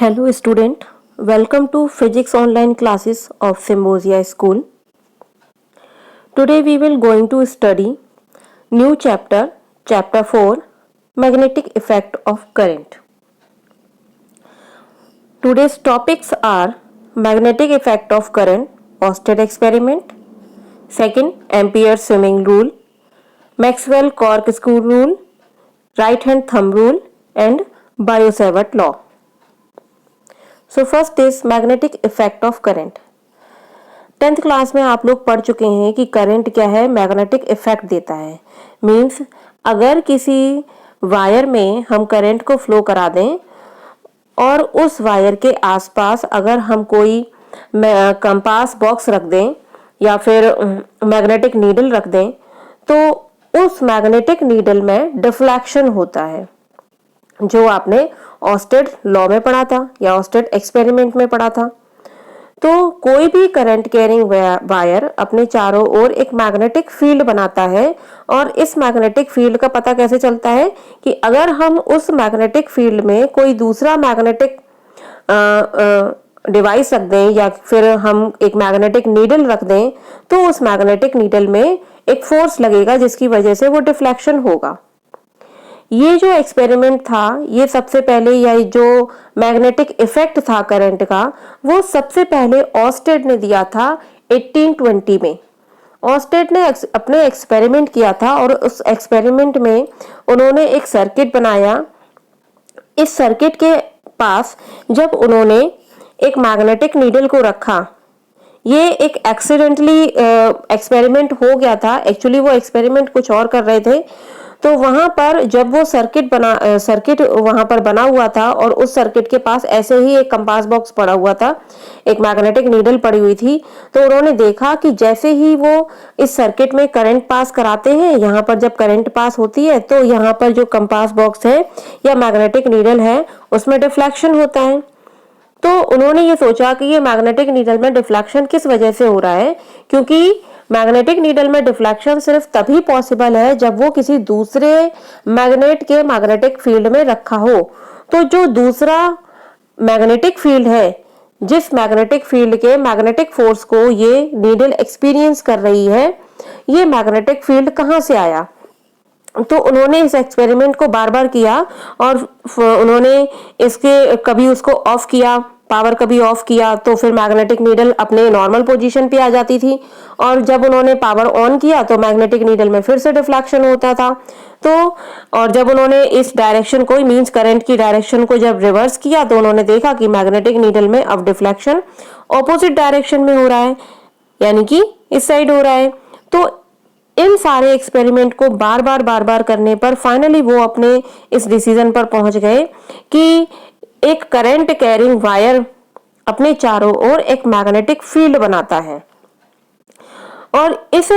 Hello student, welcome to physics online classes of Symbiosia School. Today we will going to study new chapter 4, magnetic effect of current. Today's topics are magnetic effect of current, Oersted experiment, second Ampere swimming rule, Maxwell corkscrew rule, right hand thumb rule and Biot-Savart law. So first is magnetic effect of current. 10th class में आप लोग पढ़ चुके हैं कि current क्या है, magnetic effect देता है। मीन्स अगर किसी वायर में हम करंट को फ्लो करा दें और उस वायर के आसपास अगर हम कोई कंपास बॉक्स रख दें या फिर मैग्नेटिक नीडल रख दें तो उस मैग्नेटिक नीडल में डिफ्लेक्शन होता है, जो आपने ऑस्टेड लॉ में पढ़ा था या ऑस्टेड एक्सपेरिमेंट में पढ़ा था। तो कोई भी करंट कैरिंग वायर अपने चारों ओर एक मैग्नेटिक फील्ड बनाता है और इस मैग्नेटिक फील्ड का पता कैसे चलता है कि अगर हम उस मैग्नेटिक फील्ड में कोई दूसरा मैग्नेटिक डिवाइस रख दें या फिर हम एक मैग्नेटिक नीडल रख दें तो उस मैग्नेटिक नीडल में एक फोर्स लगेगा जिसकी वजह से वो डिफ्लेक्शन होगा। ये जो एक्सपेरिमेंट था, ये सबसे पहले या जो मैग्नेटिक इफेक्ट था करंट का, वो सबसे पहले ऑस्टेड ने दिया था 1820 में। ऑस्टेड ने अपने एक्सपेरिमेंट किया था और उस एक्सपेरिमेंट में उन्होंने एक सर्किट बनाया। इस सर्किट के पास जब उन्होंने एक मैग्नेटिक नीडल को रखा, ये एक एक्सीडेंटली एक्सपेरिमेंट हो गया था। एक्चुअली वो एक्सपेरिमेंट कुछ और कर रहे थे। तो वहां पर जब वो सर्किट वहां पर बना हुआ था और उस सर्किट के पास ऐसे ही एक कंपास बॉक्स पड़ा हुआ था, एक मैग्नेटिक नीडल पड़ी हुई थी, तो उन्होंने देखा कि जैसे ही वो इस सर्किट में करंट पास कराते हैं, यहाँ पर जब करंट पास होती है तो यहाँ पर जो कंपास बॉक्स है या मैग्नेटिक नीडल है उसमें डिफ्लेक्शन होता है। तो उन्होंने ये सोचा कि ये मैग्नेटिक नीडल में डिफ्लेक्शन किस वजह से हो रहा है, क्योंकि मैग्नेटिक नीडल में डिफ्लेक्शन सिर्फ तभी पॉसिबल है जब वो किसी दूसरे मैग्नेट के मैग्नेटिक फील्ड में रखा हो। तो जो दूसरा मैग्नेटिक फील्ड है, जिस मैग्नेटिक फील्ड के मैग्नेटिक फोर्स को ये नीडल एक्सपीरियंस कर रही है, ये मैग्नेटिक फील्ड कहाँ से आया। तो उन्होंने इस एक्सपेरिमेंट को बार बार किया और उन्होंने इसके कभी उसको ऑफ किया, पावर कभी ऑफ किया तो फिर मैग्नेटिक नीडल अपने नॉर्मल पोजीशन पे आ जाती थी और जब उन्होंने पावर ऑन किया तो मैग्नेटिक नीडल में फिर से डिफ्लेक्शन होता था। तो और जब उन्होंने इस डायरेक्शन को मींस करंट की डायरेक्शन को जब रिवर्स किया तो उन्होंने देखा कि मैग्नेटिक नीडल में अब डिफ्लेक्शन ऑपोजिट डायरेक्शन में हो रहा है, यानी कि इस साइड हो रहा है। तो इन सारे एक्सपेरिमेंट को बार बार करने पर फाइनली वो अपने इस डिसीजन पर पहुंच गए कि एक करंट कैरिंग वायर अपने चारों ओर एक मैग्नेटिक फील्ड बनाता है और इस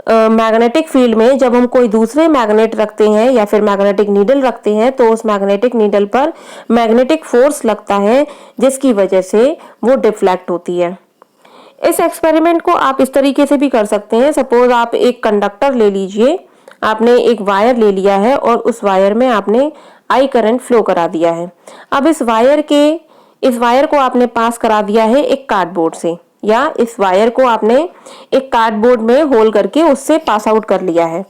मैग्नेटिक फील्ड में जब हम कोई दूसरे मैग्नेट रखते हैं या फिर मैग्नेटिक नीडल रखते हैं तो उस मैग्नेटिक नीडल पर मैग्नेटिक फोर्स लगता है जिसकी वजह से वो डिफ्लेक्ट होती है। इस एक्सपेरिमेंट को आप इस तरीके से भी कर सकते हैं। सपोज आप एक कंडक्टर ले लीजिए, आपने एक वायर ले लिया है और उस वायर में आपने आई करंट फ्लो करा दिया है। अब इस वायर को आपने पास करा दिया है एक कार्डबोर्ड से, या इस वायर को आपने एक कार्डबोर्ड में होल करके उससे पास आउट कर लिया है।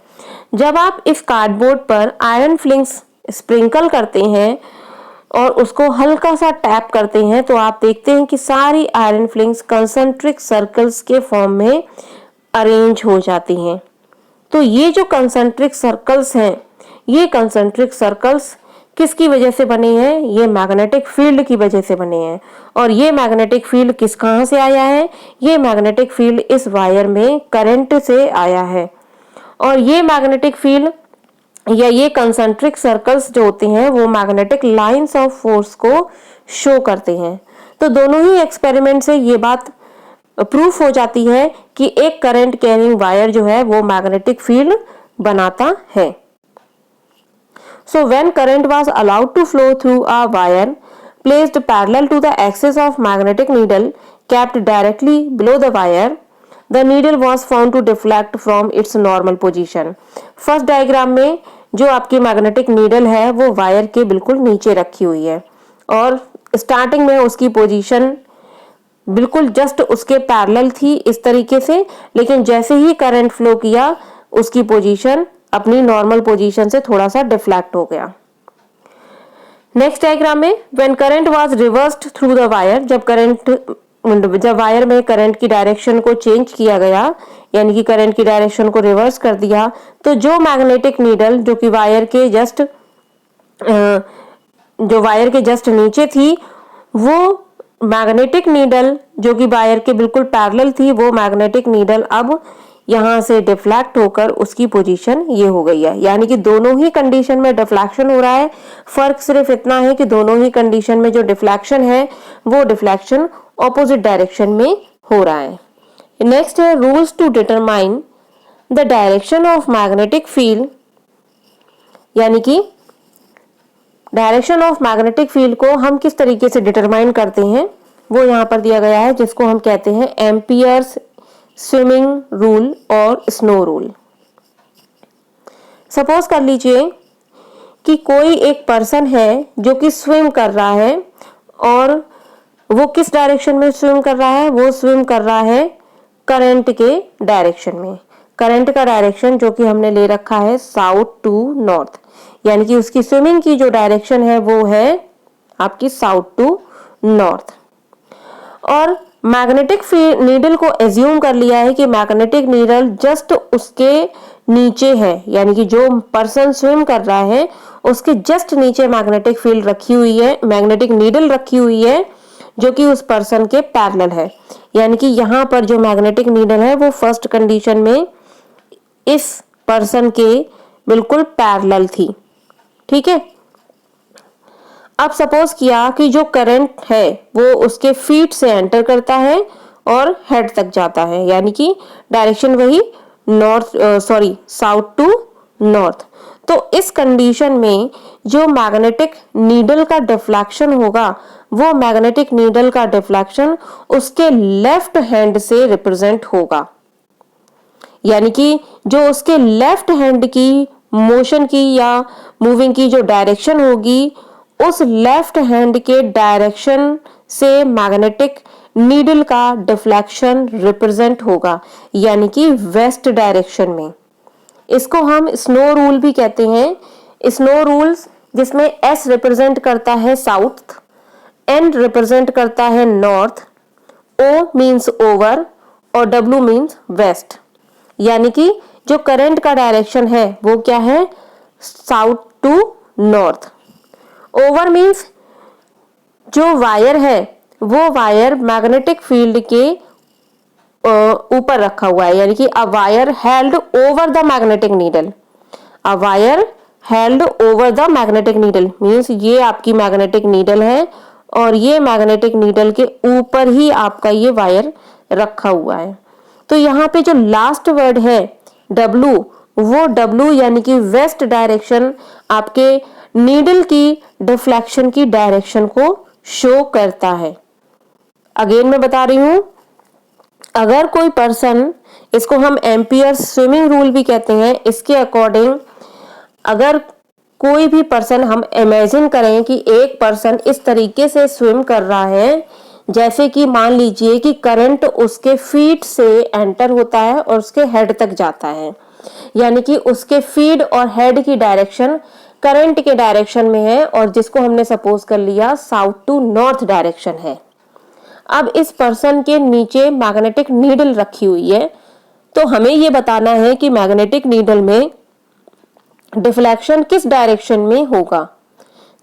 जब आप इस कार्डबोर्ड पर आयरन फ्लिंक्स स्प्रिंकल करते हैं और उसको हल्का सा टैप करते हैं तो आप देखते हैं कि सारी आयरन फ्लिंक्स कंसंट्रिक सर्कल्स के फॉर्म में अरेंज हो जाती हैं। तो ये जो कंसंट्रिक सर्कल्स हैं, ये कंसंट्रिक सर्कल्स किसकी वजह से बने हैं? ये मैग्नेटिक फील्ड की वजह से बने हैं। और ये मैग्नेटिक फील्ड कहाँ से आया है? ये मैग्नेटिक फील्ड इस वायर में करंट से आया है और ये मैग्नेटिक फील्ड या ये कंसंट्रिक सर्कल्स जो होते हैं वो मैग्नेटिक लाइंस ऑफ फोर्स को शो करते हैं। तो दोनों ही एक्सपेरिमेंट से ये बात प्रूफ हो जाती है कि एक करंट कैरिंग वायर जो है वो मैग्नेटिक फील्ड बनाता है। So when current was allowed to flow through a wire placed parallel to the axis of magnetic needle kept directly below the wire, the needle was found to deflect from its normal position. First diagram में जो आपकी magnetic needle है वो wire के बिल्कुल नीचे रखी हुई है और स्टार्टिंग में उसकी पोजीशन बिल्कुल जस्ट उसके पैरेलल थी इस तरीके से, लेकिन जैसे ही करंट फ्लो किया उसकी पोजीशन अपनी नॉर्मल पोजीशन से थोड़ा सा डिफ्लेक्ट हो गया। नेक्स्ट डायग्राम में when current was reversed through the wire, जब वायर में करंट की डायरेक्शन को चेंज किया गया, यानी कि करंट की डायरेक्शन को रिवर्स कर दिया, तो जो मैग्नेटिक नीडल जो कि वायर के जस्ट नीचे थी, वो मैग्नेटिक नीडल जो कि वायर के बिल्कुल पैरेलल थी, वो मैग्नेटिक नीडल अब यहां से डिफ्लेक्ट होकर उसकी पोजीशन ये हो गई है। यानी कि दोनों ही कंडीशन में डिफ्लेक्शन हो रहा है, फर्क सिर्फ इतना है कि दोनों ही कंडीशन में जो डिफ्लेक्शन है वो डिफ्लेक्शन ऑपोजिट डायरेक्शन में हो रहा है। नेक्स्ट है rules to determine the direction of magnetic field, यानी कि डायरेक्शन ऑफ मैग्नेटिक फील्ड को हम किस तरीके से डिटरमाइन करते हैं वो यहाँ पर दिया गया है, जिसको हम कहते हैं एम्पियर्स स्विमिंग रूल और स्नो रूल। सपोज कर लीजिए कि कोई एक पर्सन है जो कि स्विम कर रहा है, और वो किस डायरेक्शन में स्विम कर रहा है, वो स्विम कर रहा है करंट के डायरेक्शन में। करंट का डायरेक्शन जो कि हमने ले रखा है साउथ टू नॉर्थ, यानी कि उसकी स्विमिंग की जो डायरेक्शन है वो है आपकी साउथ टू नॉर्थ। और मैग्नेटिक नीडल को एज्यूम कर लिया है कि मैग्नेटिक नीडल जस्ट उसके नीचे है, यानी कि जो पर्सन स्विम कर रहा है उसके जस्ट नीचे मैग्नेटिक फील्ड रखी हुई है, मैग्नेटिक नीडल रखी हुई है जो कि उस पर्सन के पैरेलल है। यानी कि यहाँ पर जो मैग्नेटिक नीडल है वो फर्स्ट कंडीशन में इस पर्सन के बिल्कुल पैरेलल थी। ठीक है, अब सपोज किया कि जो करंट है वो उसके फीट से एंटर करता है और हेड तक जाता है, यानी कि डायरेक्शन वही साउथ टू नॉर्थ। तो इस कंडीशन में जो मैग्नेटिक नीडल का डिफ्लेक्शन होगा, वो मैग्नेटिक नीडल का डिफ्लेक्शन उसके लेफ्ट हैंड से रिप्रेजेंट होगा। यानी कि जो उसके लेफ्ट हैंड की मोशन की या मूविंग की जो डायरेक्शन होगी, उस लेफ्ट हैंड के डायरेक्शन से मैग्नेटिक नीडल का डिफ्लेक्शन रिप्रेजेंट होगा, यानी कि वेस्ट डायरेक्शन में। इसको हम स्नो रूल भी कहते हैं। स्नो रूल्स जिसमें एस रिप्रेजेंट करता है साउथ, एन रिप्रेजेंट करता है नॉर्थ, ओ मीन्स ओवर और डब्ल्यू मीन्स वेस्ट। यानी कि जो करंट का डायरेक्शन है वो क्या है, south to north. Over means जो वायर है वो वायर मैग्नेटिक फील्ड के ऊपर रखा हुआ है, यानी कि a wire held over the magnetic needle. A wire held over the magnetic needle means ये आपकी मैग्नेटिक नीडल है और ये मैग्नेटिक नीडल के ऊपर ही आपका ये वायर रखा हुआ है। तो यहाँ पे जो लास्ट वर्ड है W, वो W यानी कि वेस्ट डायरेक्शन आपके नीडल की डिफ्लेक्शन की डायरेक्शन को शो करता है। अगेन मैं बता रही हूं, अगर कोई पर्सन, इसको हम एम्पियर स्विमिंग रूल भी कहते हैं, इसके अकॉर्डिंग अगर कोई भी पर्सन, हम इमेजिन करें कि एक पर्सन इस तरीके से स्विम कर रहा है, जैसे कि मान लीजिए कि करंट उसके फीट से एंटर होता है और उसके हेड तक जाता है, यानी कि उसके फीट और हेड की डायरेक्शन करंट के डायरेक्शन में है और जिसको हमने सपोज कर लिया साउथ टू नॉर्थ डायरेक्शन है। अब इस पर्सन के नीचे मैग्नेटिक नीडल रखी हुई है, तो हमें यह बताना है कि मैग्नेटिक नीडल में डिफ्लेक्शन किस डायरेक्शन में होगा।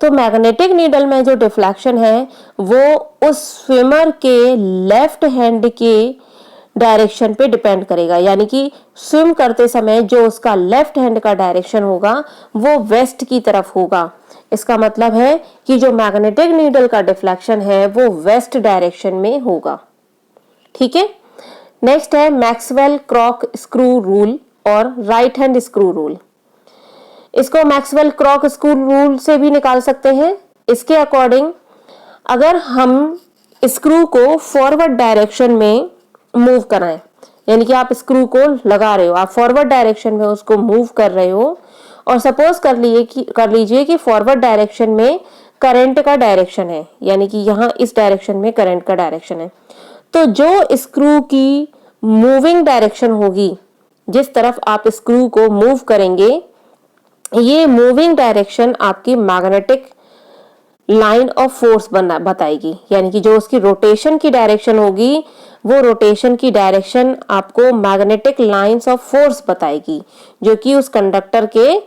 तो मैग्नेटिक नीडल में जो डिफ्लेक्शन है वो उस स्विमर के लेफ्ट हैंड के डायरेक्शन पे डिपेंड करेगा, यानी कि स्विम करते समय जो उसका लेफ्ट हैंड का डायरेक्शन होगा वो वेस्ट की तरफ होगा। इसका मतलब है कि जो मैग्नेटिक नीडल का डिफ्लेक्शन है वो वेस्ट डायरेक्शन में होगा। ठीक है, नेक्स्ट है मैक्सवेल क्रॉक स्क्रू रूल और राइट हैंड स्क्रू रूल। इसको मैक्सवेल क्रॉक स्क्रू रूल से भी निकाल सकते हैं। इसके अकॉर्डिंग अगर हम स्क्रू को फॉरवर्ड डायरेक्शन में मूव कराएं, यानी कि आप स्क्रू को लगा रहे हो, आप फॉरवर्ड डायरेक्शन में उसको मूव कर रहे हो और सपोज कर लीजिए कि फॉरवर्ड डायरेक्शन में करंट का डायरेक्शन है, यानी कि यहाँ इस डायरेक्शन में करंट का डायरेक्शन है, तो जो स्क्रू की मूविंग डायरेक्शन होगी, जिस तरफ आप स्क्रू को मूव करेंगे, ये मूविंग डायरेक्शन आपकी मैग्नेटिक लाइन ऑफ फोर्स बना बताएगी। यानी कि जो उसकी रोटेशन की डायरेक्शन होगी, वो रोटेशन की डायरेक्शन आपको मैग्नेटिक लाइंस ऑफ फोर्स बताएगी, जो कि उस कंडक्टर के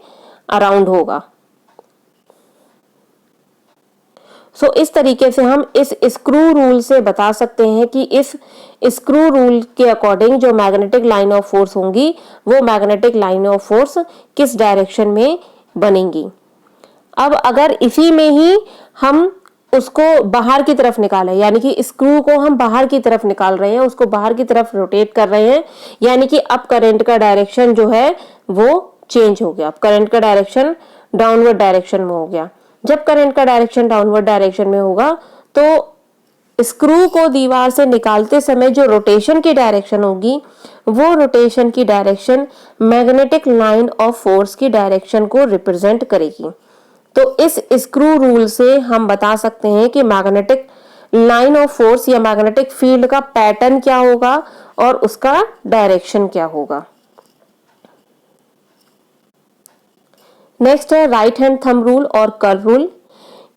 अराउंड होगा। इस तरीके से हम इस स्क्रू रूल से बता सकते हैं कि इस स्क्रू रूल के अकॉर्डिंग जो मैग्नेटिक लाइन ऑफ फोर्स होंगी, वो मैग्नेटिक लाइन ऑफ फोर्स किस डायरेक्शन में बनेंगी। अब अगर इसी में ही हम उसको बाहर की तरफ निकालें, यानी कि स्क्रू को हम बाहर की तरफ निकाल रहे हैं, उसको बाहर की तरफ रोटेट कर रहे हैं, यानी कि अब करंट का डायरेक्शन जो है वो चेंज हो गया। अब करंट का डायरेक्शन डाउनवर्ड डायरेक्शन में हो गया। जब करंट का डायरेक्शन डाउनवर्ड डायरेक्शन में होगा तो स्क्रू को दीवार से निकालते समय जो रोटेशन की डायरेक्शन होगी, वो रोटेशन की direction magnetic line of force की डायरेक्शन को रिप्रेजेंट करेगी। तो इस स्क्रू रूल से हम बता सकते हैं कि मैग्नेटिक लाइन ऑफ फोर्स या मैग्नेटिक फील्ड का पैटर्न क्या होगा और उसका डायरेक्शन क्या होगा। नेक्स्ट है राइट हैंड थंब रूल और कर्व रूल।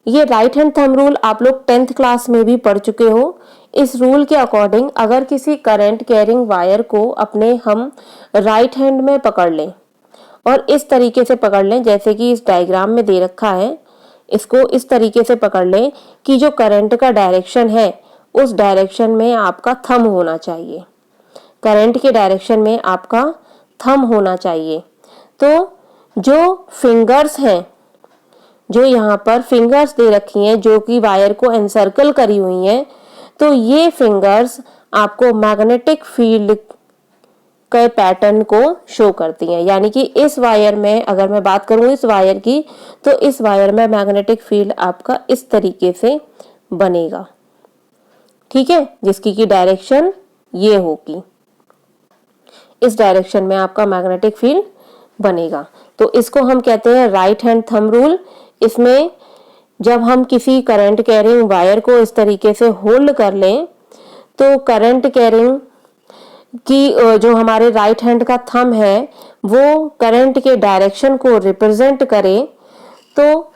ये राइट हैंड थंब रूल आप लोग 10th क्लास में भी पढ़ चुके हो। इस रूल के अकॉर्डिंग अगर किसी करंट कैरिंग वायर को अपने हम राइट हैंड में पकड़ लें और इस तरीके से पकड़ लें, जैसे कि इस डायग्राम में दे रखा है, इसको इस तरीके से पकड़ लें कि जो करंट का डायरेक्शन है उस डायरेक्शन में आपका थंब होना चाहिए, करंट के डायरेक्शन में आपका थंब होना चाहिए। तो जो फिंगर्स हैं, जो यहाँ पर फिंगर्स दे रखी हैं जो कि वायर को एनसर्कल करी हुई हैं, तो ये फिंगर्स आपको मैग्नेटिक फील्ड के पैटर्न को शो करती हैं। यानी कि इस वायर में अगर मैं बात करूं इस वायर की, तो इस वायर में मैग्नेटिक फील्ड आपका इस तरीके से बनेगा, ठीक है, जिसकी की डायरेक्शन ये होगी, इस डायरेक्शन में आपका मैग्नेटिक फील्ड बनेगा। तो इसको हम कहते हैं राइट हैंड थंब रूल। इसमें जब हम किसी करंट कैरिंग वायर को इस तरीके से होल्ड कर लें, तो करंट कैरिंग की जो हमारे राइट हैंड का थंब है वो करंट के डायरेक्शन को रिप्रेजेंट करे, तो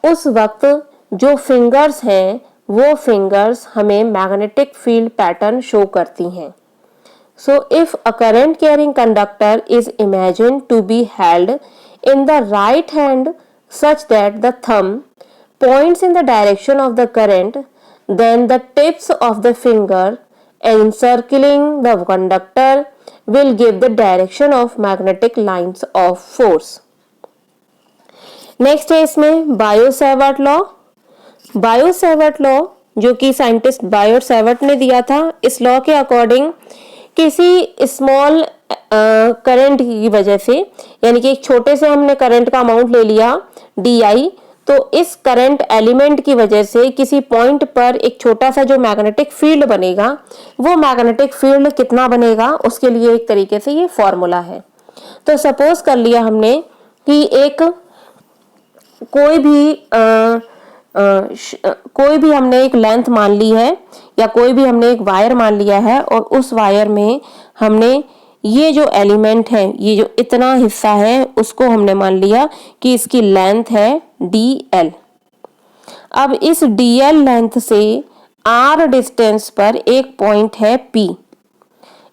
उस वक्त जो फिंगर्स हैं वो फिंगर्स हमें मैग्नेटिक फील्ड पैटर्न शो करती हैं। So if a current carrying conductor is imagined to be held in the right hand such that the thumb points in the direction of the current, then the tips of the finger encircling the conductor will give the direction of magnetic lines of force. Next है इसमें bio-Savart law. Bio-Savart law जो कि scientist bio-Savart ने दिया था, इस law के according किसी स्मॉल करंट की वजह से, यानी कि एक छोटे से हमने करंट का अमाउंट ले लिया DI, तो इस करंट एलिमेंट की वजह से किसी पॉइंट पर एक छोटा सा जो मैग्नेटिक फील्ड बनेगा, वो मैग्नेटिक फील्ड कितना बनेगा उसके लिए एक तरीके से ये फॉर्मूला है। तो सपोज कर लिया हमने कि एक कोई भी हमने एक लेंथ मान ली है या कोई भी हमने एक वायर मान लिया है और उस वायर में हमने ये जो एलिमेंट है, ये जो इतना हिस्सा है, उसको हमने मान लिया कि इसकी लेंथ है DL। अब इस DL लेंथ से R डिस्टेंस पर एक पॉइंट है P।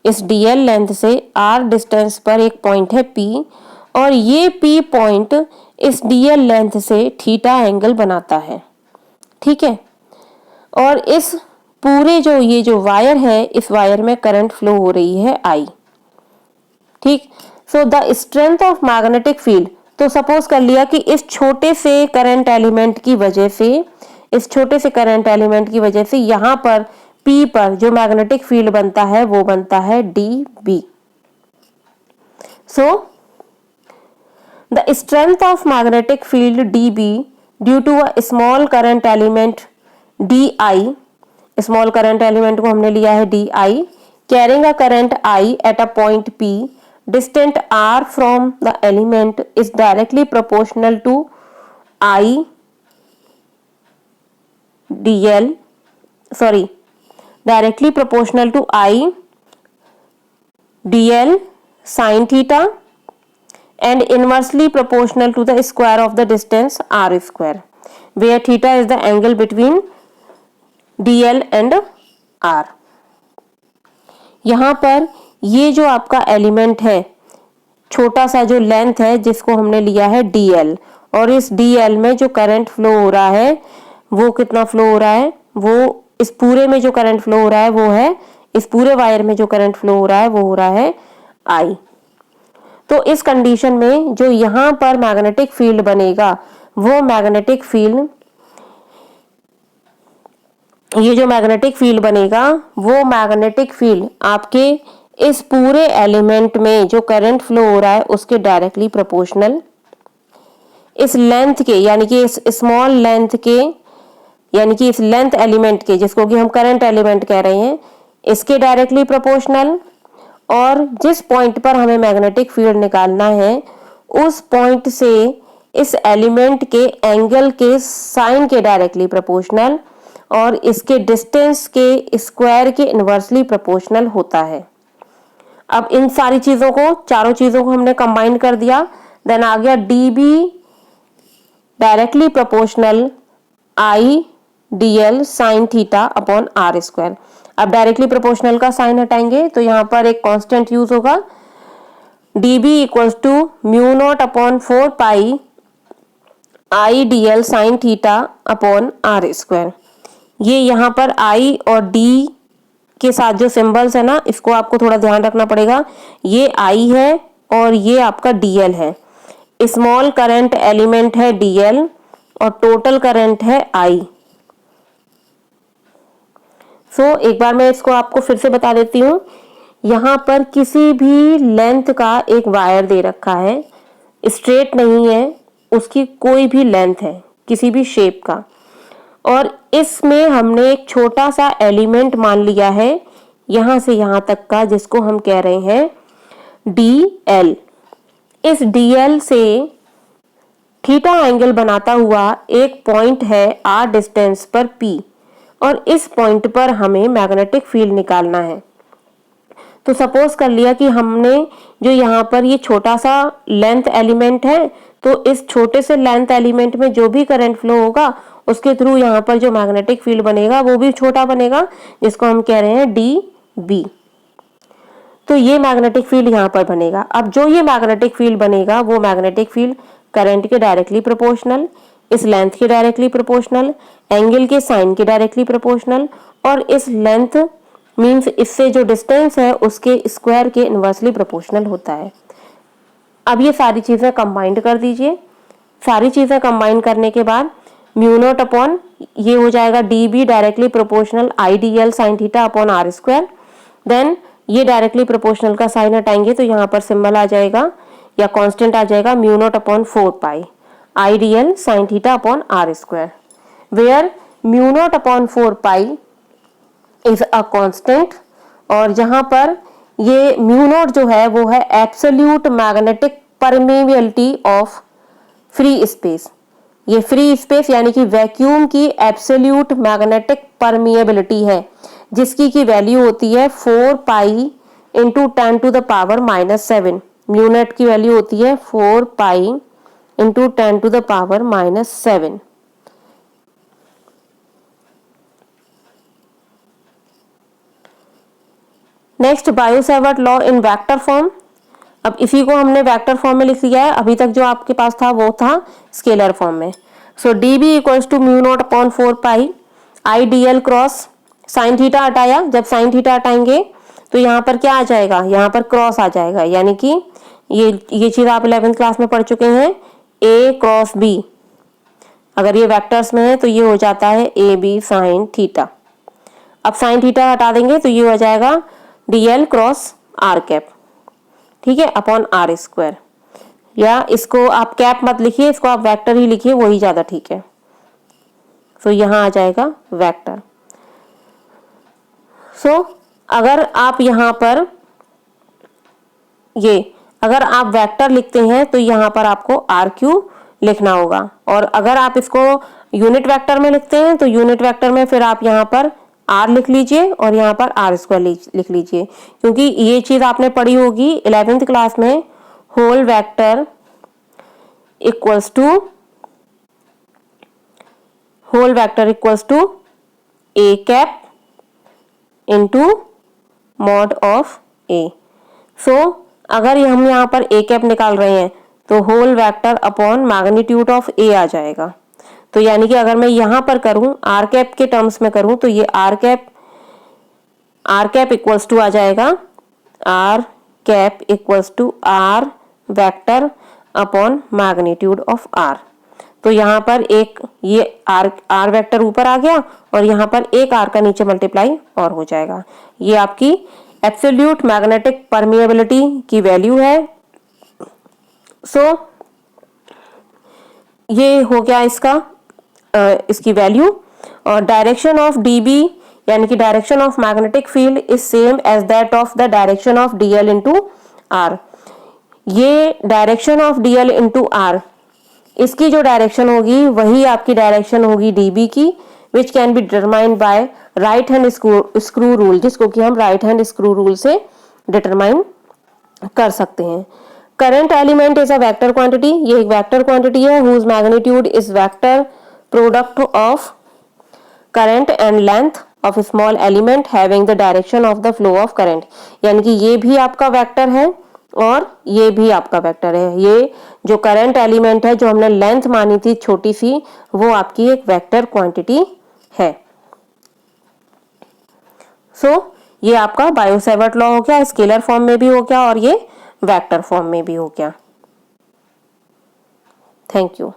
इस DL लेंथ से R डिस्टेंस पर एक पॉइंट है P और ये P पॉइंट इस DL लेंथ से थीटा एंगल बनाता है, ठीक है। और इस पूरे जो ये जो वायर है, इस वायर में करंट फ्लो हो रही है I, ठीक। सो the strength of magnetic field, तो सपोज कर लिया कि इस छोटे से करंट एलिमेंट की वजह से, इस छोटे से करंट एलिमेंट की वजह से यहाँ पर P पर जो मैग्नेटिक फील्ड बनता है वो बनता है DB। So the strength of magnetic field DB due to a small current element DI, small current element को हमने लिया है DI, carrying a current I at a point P distant R from the element is directly proportional to I dl, sorry, directly proportional to I dl sin theta and inversely proportional to the square of the distance r square, where theta is the angle between dl and r. यहाँ पर ये जो आपका element है, छोटा सा जो length है जिसको हमने लिया है dl, और इस dl में जो करंट फ्लो हो रहा है वो कितना फ्लो हो रहा है, वो इस पूरे में जो करंट फ्लो हो रहा है वो है, इस पूरे वायर में जो करंट फ्लो हो रहा है वो हो रहा है I। तो इस कंडीशन में जो यहाँ पर मैग्नेटिक फील्ड बनेगा वो मैग्नेटिक फील्ड, ये जो मैग्नेटिक फील्ड बनेगा वो मैग्नेटिक फील्ड आपके इस पूरे एलिमेंट में जो करंट फ्लो हो रहा है उसके डायरेक्टली प्रोपोर्शनल, इस लेंथ के यानी कि इस स्मॉल लेंथ के यानी कि इस लेंथ एलिमेंट के जिसको कि हम करंट एलिमेंट कह रहे हैं इसके डायरेक्टली प्रोपोर्शनल, और जिस पॉइंट पर हमें मैग्नेटिक फील्ड निकालना है उस पॉइंट से इस एलिमेंट के एंगल के साइन के डायरेक्टली प्रोपोर्शनल, और इसके डिस्टेंस के स्क्वायर के इनवर्सली प्रोपोर्शनल होता है। अब इन सारी चीजों को, चारों चीजों को हमने कंबाइन कर दिया, देन आ गया dB directly proportional I dl sine theta upon r square. अब डायरेक्टली प्रोपोर्शनल का साइन हटाएंगे तो यहाँ पर एक कांस्टेंट यूज होगा, dB equals to mu naught upon 4 pi I dl sine theta upon r square. ये यहाँ पर I और D के साथ जो सिंबल्स है ना, इसको आपको थोड़ा ध्यान रखना पड़ेगा। ये I है और ये आपका dl है। स्मॉल करंट एलिमेंट है dl और टोटल करंट है I। एक बार मैं इसको आपको फिर से बता देती हूँ। यहाँ पर किसी भी लेंथ का एक वायर दे रखा है, स्ट्रेट नहीं है, उसकी कोई भी लेंथ है किसी भी शेप का, और इसमें हमने एक छोटा सा एलिमेंट मान लिया है यहाँ से यहाँ तक का, जिसको हम कह रहे हैं dl। इस dl से थीटा एंगल बनाता हुआ एक पॉइंट है r डिस्टेंस पर p, और इस पॉइंट पर हमें मैग्नेटिक फील्ड निकालना है। तो सपोज कर लिया कि हमने जो यहाँ पर ये छोटा सा लेंथ एलिमेंट है, तो इस छोटे से लेंथ एलिमेंट में जो भी करंट फ्लो होगा उसके थ्रू यहाँ पर जो मैग्नेटिक फील्ड बनेगा वो भी छोटा बनेगा, जिसको हम कह रहे हैं dB। तो ये मैग्नेटिक फील्ड यहाँ पर बनेगा। अब जो ये मैग्नेटिक फील्ड बनेगा वो मैग्नेटिक फील्ड करंट के डायरेक्टली प्रोपोर्शनल, इस लेंथ के डायरेक्टली प्रोपोर्शनल, एंगल के साइन के डायरेक्टली प्रोपोर्शनल, और इस लेंथ मींस इससे जो डिस्टेंस है उसके स्क्वायर के इनवर्सली प्रोपोर्शनल होता है। अब ये सारी चीजें कंबाइंड कर दीजिए। सारी चीजें कंबाइन करने के बाद म्यू नॉट अपॉन ये हो जाएगा dB directly proportional I dl sine theta upon r square. Then ये डायरेक्टली प्रोपोर्शनल का साइन हटाएंगे तो यहाँ पर सिंबल आ जाएगा या कांस्टेंट आ जाएगा mu naught upon 4 pi I dl sine theta upon r square, where mu naught upon 4 pi is a constant, और जहां पर ये म्यू नॉट जो है वो है absolute magnetic permeability of free space. ये फ्री स्पेस यानी कि वैक्यूम की एब्सोल्यूट मैग्नेटिक परमिएबिलिटी है, जिसकी की वैल्यू होती है 4 pi into 10 to the power -7। Mu naught की वैल्यू होती है 4 pi into 10 to the power -7। Next Biot Savart law in vector form. अब इसी को हमने वेक्टर फॉर्म में लिख लिया है, अभी तक जो आपके पास था वो था स्केलर फॉर्म में। So dB equals to mu naught upon 4 pi I dl cross sine theta हटाया, जब साइन थीटा हटाएंगे तो यहाँ पर क्या आ जाएगा, यहाँ पर क्रॉस आ जाएगा, यानी कि ये चीज आप 11th क्लास में पढ़ चुके हैं, A क्रॉस B। अगर ये वेक्टर्स में है तो ये हो जाता है AB साइन थीटा। अब साइन थीटा हटा देंगे तो ये हो जाएगा dl क्रॉस r कैप, ठीक है, अपॉन r स्क्वायर। या इसको आप कैप मत लिखिए, इसको आप वेक्टर ही लिखिए, वही ज्यादा ठीक है। सो यहाँ आ जाएगा वेक्टर। अगर आप यहाँ पर अगर आप वेक्टर लिखते हैं तो यहाँ पर आपको r क्यू लिखना होगा, और अगर आप इसको यूनिट वेक्टर में लिखते हैं तो यूनिट वेक्टर में फिर आप यहाँ पर r लिख लीजिए और यहाँ पर r² लिख लीजिए, क्योंकि ये चीज आपने पढ़ी होगी 11th क्लास में। Whole vector equals to a cap into mod of a। So अगर हम यहाँ पर a कैप निकाल रहे हैं तो whole vector upon magnitude of a आ जाएगा। तो यानी कि अगर मैं यहाँ पर करूं r कैप के टर्म्स में करूं तो ये r कैप इक्वल्स टू आ जाएगा r cap equals to r vector upon magnitude of r। तो यहाँ पर एक ये r वेक्टर ऊपर आ गया और यहाँ पर एक r का नीचे मल्टीप्लाई और हो जाएगा। ये आपकी एब्सोल्यूट मैग्नेटिक परमिएबिलिटी की वैल्यू है। सो ये हो गया इसकी वैल्यू। और डायरेक्शन ऑफ dB यानी कि direction of magnetic field is same as that of the direction of dl into r। ये direction of dl into r, इसकी जो डायरेक्शन होगी वही आपकी डायरेक्शन होगी dB की, which can be determined by right hand screw rule, जिसको कि हम राइट हैंड स्क्रू रूल से डिटरमाइन कर सकते हैं। Current element is a vector quantity, ये एक वेक्टर क्वांटिटी है whose magnitude is vector product of current and length of small element having the direction of the flow of current. यानी कि ये भी आपका वेक्टर है और ये भी आपका वेक्टर है। ये जो करंट एलिमेंट है जो हमने लेंथ मानी थी छोटी सी, वो आपकी एक वेक्टर क्वांटिटी है। सो ये आपका बायो-सैवर्ट लॉ हो गया, स्केलर फॉर्म में भी हो गया और ये वेक्टर फॉर्म में भी हो गया। Thank you.